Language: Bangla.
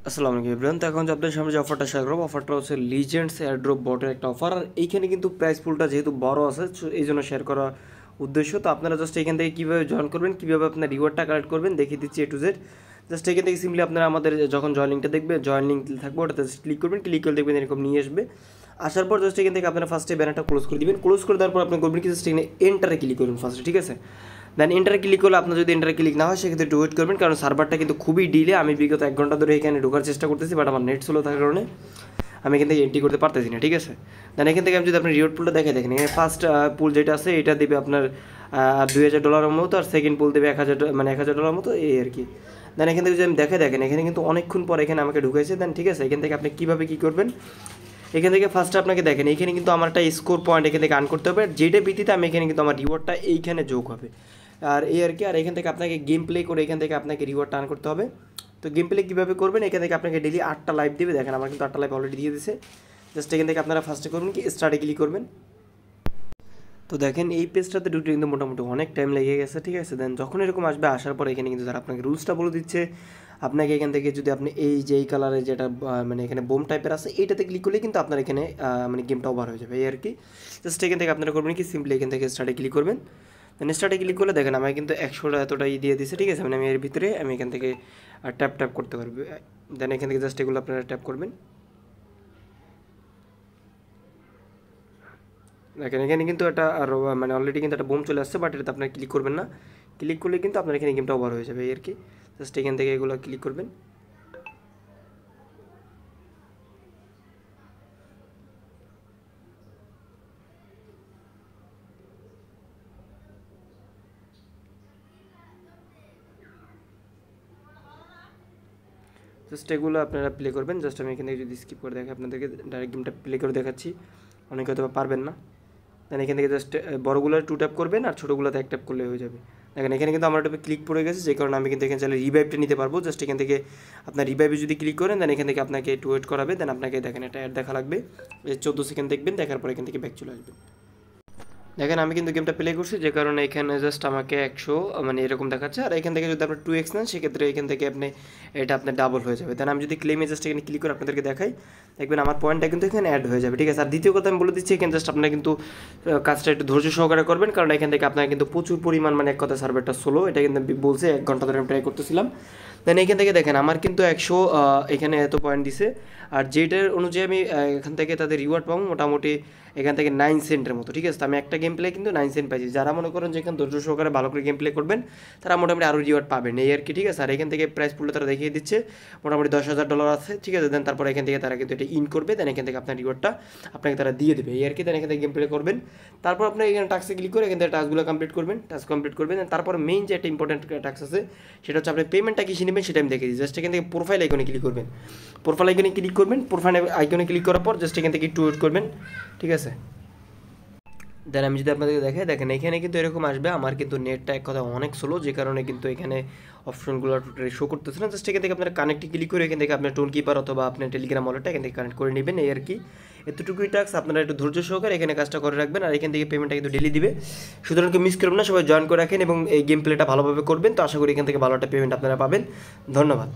আসসালামু আলাইকুম এভরিওয়ান। তো এখন যে আপনাদের সামনে যে অফারটা শেয়ার করবো, অফারটা হচ্ছে লিজেন্ডস এয়ারড্রপ বটের একটা অফার। আর এইখানে কিন্তু প্রাইস পুলটা যেহেতু বড় আছে, এই জন্য শেয়ার করা উদ্দেশ্য। তো আপনারা জাস্ট এখান থেকে কীভাবে জয়েন করবেন, কীভাবে আপনার রিওয়ার্ডটা কালেক্ট করবেন দেখিয়ে দিচ্ছি A to Z। জাস্ট এখান থেকে সিম্পলি আপনারা আমাদের যখন জয়েন লিঙ্কটা দেখবেন, জয়েন লিঙ্ক থাকবে, ওটাতে ক্লিক করবেন, ক্লিক করে দেখবেন এরকম নিয়ে আসবে। আসার পর জাস্ট এখান থেকে আপনারা ফার্স্টে ব্যানারটা ক্লোজ করে দিবেন। ক্লোজ করে দেওয়ার পর আপনি করবেন কি, জাস্ট এখানে এন্টারে ক্লিক করবেন ফার্স্টে, ঠিক আছে। দেন এন্টারে ক্লিক করলে আপনার যদি এন্টারে ক্লিক না হয় সেক্ষেত্রে একটু ওয়েট করবেন, কারণ সার্ভারটা কিন্তু খুবই ডিলে। আমি বিগত 1 ঘন্টা ধরে এখানে ঢোকার চেষ্টা করতেছি, বাট আমার নেট স্লো থাকার কারণে আমি এখান থেকে এন্ট্রি করতে পারতেছি না, ঠিক আছে। দেন এখান থেকে আমি যদি আপনি রিওয়ার্ড পুলটা দেখেন, এখানে ফার্স্ট পুল যেটা আছে এটা দেবে আপনার $2000 মতো, আর সেকেন্ড পুল দেবে 1000, মানে $1000 মতো, এই আর কি। দেন এখান থেকে যদি আমি দেখেন এখানে কিন্তু অনেকক্ষণ পর এখানে আমাকে ঢুকেছে। দেন ঠিক আছে, এখান থেকে আপনি কীভাবে কী করবেন, এখান থেকে ফার্স্টে আপনাকে দেখেন এখানে কিন্তু আমার একটা স্কোর পয়েন্ট এখান থেকে আর্ন করতে হবে, যেটা ভিত্তিতে আমি এখানে কিন্তু আমার রিওয়ার্ডটা এইখানে যোগ হবে। আর এই আর কি। আর এখান থেকে আপনাকে গেম প্লে করে এখান থেকে আপনাকে রিওয়ার্ডটা আর্ন করতে হবে। তো গেম প্লে কীভাবে করবেন, এখান থেকে আপনাকে ডেলি 8টা লাইভ দেবে। দেখেন আমার কিন্তু 8টা লাইভ অলরেডি দিয়ে দিয়েছে। জাস্ট এখান থেকে আপনারা ফার্স্টে করবেন কি, স্টার্টে ক্লিক করবেন। তো দেখেন এই পেজটাতে ঢুকতে কিন্তু মোটামুটি অনেক টাইম লেগে গেছে, ঠিক আছে। দেন যখন এরকম আসবে, আসার পর এখানে কিন্তু যারা আপনাকে রুলসটা বলে দিচ্ছে, আপনাকে এখান থেকে যদি আপনি এই যে এই কালারে যেটা মানে এখানে বোম টাইপের আছে, এইটাতে ক্লিক করলে কিন্তু আপনার এখানে মানে গেমটা ওভার হয়ে যাবে, এই আর কি। জাস্ট এখান থেকে আপনারা করবেন কি, সিম্পলি এখান থেকে স্টার্টে ক্লিক করবেন। দেন স্টার্টে ক্লিক করলে দেখেন আমি কিন্তু 100টা এতটাই দিয়ে দিচ্ছে, ঠিক আছে। মানে আমি এর ভিতরে আমি এখান থেকে ট্যাপ করতে পারবো। দেন এখান থেকে জাস্ট এগুলো আপনারা ট্যাপ করবেন। দেখেন এখানে কিন্তু একটা মানে অলরেডি কিন্তু একটা বোম চলে আসছে, বাট এটাতে আপনার ক্লিক করবেন না। ক্লিক করলে কিন্তু আপনার এখানে গেমটা ওভার হয়ে যাবে, এই আর কি। জাস্ট এখান থেকে এগুলো ক্লিক করবেন। জাস্ট এগুলো আপনারা প্লে করবেন। জাস্ট আমি এখান থেকে যদি স্কিপ করে দেখি, আপনাদেরকে ডাইরেক্ট গেমটা প্লে করে দেখাচ্ছি, অনেকে হয়তো পারবেন না। দেন এখান থেকে জাস্ট বড়গুলো 2 ট্যাপ করবেন, আর ছোটোগুলোতে 1 ট্যাপ করলে হয়ে যাবে। দেখেন এখানে কিন্তু আমার একটা ক্লিক পড়ে গেছে, যে কারণে আমি কিন্তু এখানে চাইলে রিভাইভটা নিতে পারবো। জাস্ট এখান থেকে আপনার রিভাইভে যদি ক্লিক করেন, দেন এখান থেকে আপনাকে একটু ওয়েট করাবে। দেন আপনাকে দেখেন একটা অ্যাড দেখা লাগবে, 14 সেকেন্ড দেখবেন, দেখার পর এখান থেকে ব্যাক চলে আসবে। দেখেন আমি কিন্তু গেমটা প্লে করছি, যে কারণে এখানে জাস্ট আমাকে 100 মানে এরকম দেখাচ্ছে। আর এখান থেকে যদি আপনার 2x নেন, সেক্ষেত্রে এখান থেকে আপনি এটা আপনার ডাবল হয়ে যাবে। দেন আমি যদি ক্লেমে জাস্ট এখানে ক্লিক করে আপনাদেরকে দেখাই, দেখবেন আমার পয়েন্টটা কিন্তু এখানে অ্যাড হয়ে যাবে, ঠিক আছে। আর দ্বিতীয় কথা আমি বলে দিচ্ছি, এখানে জাস্ট আপনারা কিন্তু কাজটা একটু ধৈর্য সহকারে করবেন, কারণ এখান থেকে আপনার কিন্তু প্রচুর পরিমাণ, মানে এক কথা সার্ভারটা স্লো, এটা কিন্তু বলছে 1 ঘন্টা ধরে আমি ট্রাই করতেছিলাম। দেন এখান থেকে দেখেন আমার কিন্তু 100 এখানে এত পয়েন্ট দিছে। আর যেটার অনুযায়ী আমি এখান থেকে তাদের রিওয়ার্ড পাবো মোটামুটি এখান থেকে 9 সেন্টের মতো, ঠিক আছে। তো আমি একটা গেম প্লে কিন্তু 9 সেন্ট পাইছি। যারা মনে করেন যে এখানে ধৈর্য সহকারে ভালো করে গেম প্লে করবেন, তারা মোটামুটি আরও রিওয়ার্ড পাবেন, এই আর কি, ঠিক আছে। আর এখান থেকে প্রাইস পুলটা তারা দেখিয়ে দিচ্ছে মোটামুটি $10,000 আছে, ঠিক আছে। দেন তারপর এখান থেকে তারা কিন্তু এটা ইন করবে। দেন এখান থেকে আপনার রিওয়ার্ডটা আপনাকে তারা দিয়ে দেবে, এই আর কি। দেন এখান থেকে গেম প্লে করবেন, তারপর আপনি এখানে টাস্কে ক্লিক করে এখান থেকে টাস্কগুলো কমপ্লিট করবেন, টাস্ক কমপ্লিট করবেন। তারপর মেইন যে একটা ইম্পর্টেন্ট টাস্ক আছে, সেটা হচ্ছে আপনি পেমেন্টটা কিসে নেবেন সেটা আমি দেখে দিই। জাস্ট এখান থেকে প্রোফাইল আইকনে ক্লিক করবেন, প্রোফাইল আইকনে ক্লিক করবেন। প্রোফাইল আইকনে ক্লিক করার পর জাস্ট এখান থেকে একটু ওয়েট করবেন, ঠিক আছে। দেন আমি যদি আপনাদেরকে দেখাই, দেখেন এখানে কিন্তু এরকম আসবে। আমার কিন্তু নেটটা এক কথা অনেক স্লো, যে কারণে কিন্তু এখানে অপশনগুলো টোটালি শো করতেছে না। জাস্ট এখান থেকে আপনারা কানেক্টে ক্লিক করে এখান থেকে আপনার টোন কিপার অথবা আপনার টেলিগ্রাম ওয়ালেটটা এখান থেকে কানেক্ট করে নেবেন, এই আর কি। এতটুকুই টাস্ক, আপনারা একটু ধৈর্য সহকারে এখানে কাজটা করে রাখবেন। আর এখান থেকে পেমেন্টটা কিন্তু ডেলি দিবে, সুতরাং কেউ মিস করবেন না, সবাই জয়েন করে রাখেন এবং এই গেম প্লেটা ভালোভাবে করবেন। তো আশা করি এখান থেকে ভালো একটা পেমেন্ট আপনারা পাবেন। ধন্যবাদ।